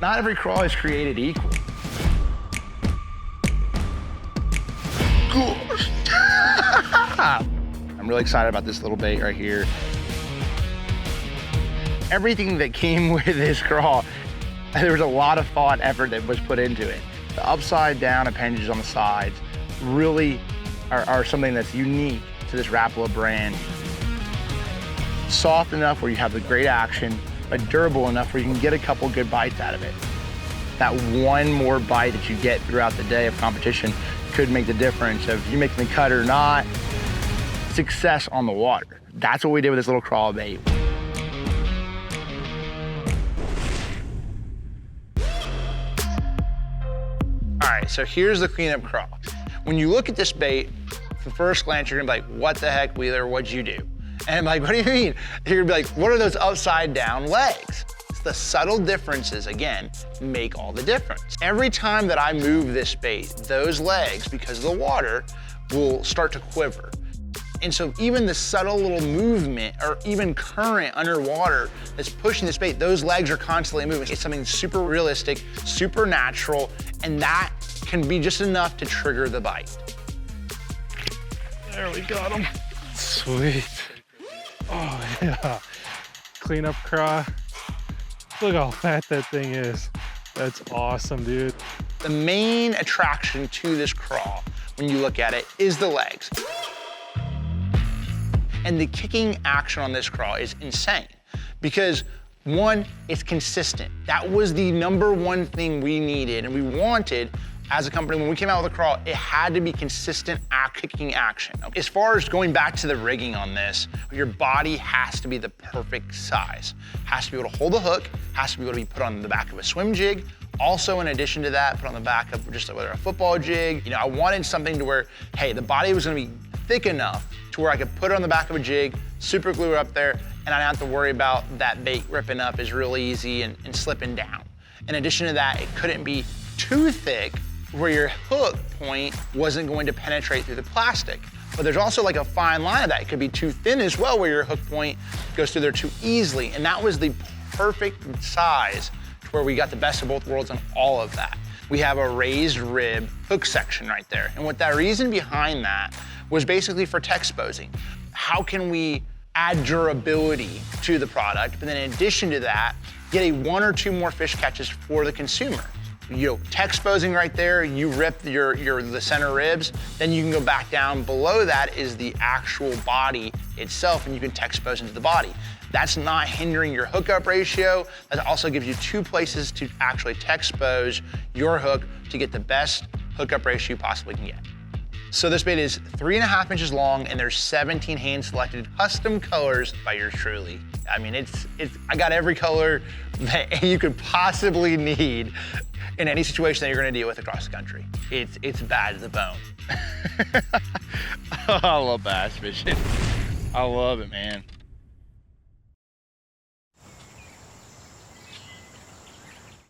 Not every craw is created equal. Gosh. I'm really excited about this little bait right here. Everything that came with this craw, there was a lot of thought and effort that was put into it. The upside down appendages on the sides really are something that's unique to this Rapala brand. Soft enough where you have the great action, but durable enough where you can get a couple good bites out of it. That one more bite that you get throughout the day of competition could make the difference of you making the cut or not. Success on the water. That's what we did with this little craw bait. All right, so here's the cleanup craw. When you look at this bait, the first glance, you're gonna be like, what the heck, Wheeler, what'd you do? And I'm like, what do you mean? You're gonna be like, what are those upside down legs? It's the subtle differences, again, make all the difference. Every time that I move this bait, those legs, because of the water, will start to quiver. And so even the subtle little movement or even current underwater that's pushing this bait, those legs are constantly moving. It's something super realistic, super natural, and that can be just enough to trigger the bite. There, we got him. Sweet. Oh yeah. Cleanup craw. Look how fat that thing is. That's awesome, dude. The main attraction to this craw, when you look at it, is the legs. And the kicking action on this craw is insane because one, it's consistent. That was the #1 thing we needed and we wanted as a company. When we came out with a craw, it had to be consistent kicking action. As far as going back to the rigging on this, your body has to be the perfect size. Has to be able to hold the hook, has to be able to be put on the back of a swim jig. Also, in addition to that, put on the back of just whether a football jig. You know, I wanted something to where, hey, the body was gonna be thick enough to where I could put it on the back of a jig, super glue it up there, and I didn't have to worry about that bait ripping up is really easy and slipping down. In addition to that, it couldn't be too thick where your hook point wasn't going to penetrate through the plastic. But there's also like a fine line of that. It could be too thin as well where your hook point goes through there too easily. And that was the perfect size to where we got the best of both worlds on all of that. We have a raised rib hook section right there. And what that reason behind that was basically for exposing. How can we add durability to the product, but then in addition to that, get a 1 or 2 more fish catches for the consumer. You know, exposing right there, you rip the center ribs, then you can go back down below that is the actual body itself and you can expose into the body. That's not hindering your hookup ratio. That also gives you 2 places to actually expose your hook to get the best hookup ratio you possibly can get. So this bait is 3.5 inches long and there's 17 hand-selected custom colors by yours truly. I mean, I got every color that you could possibly need in any situation that you're gonna deal with across the country. It's bad to the bone. I love bass fishing. I love it, man.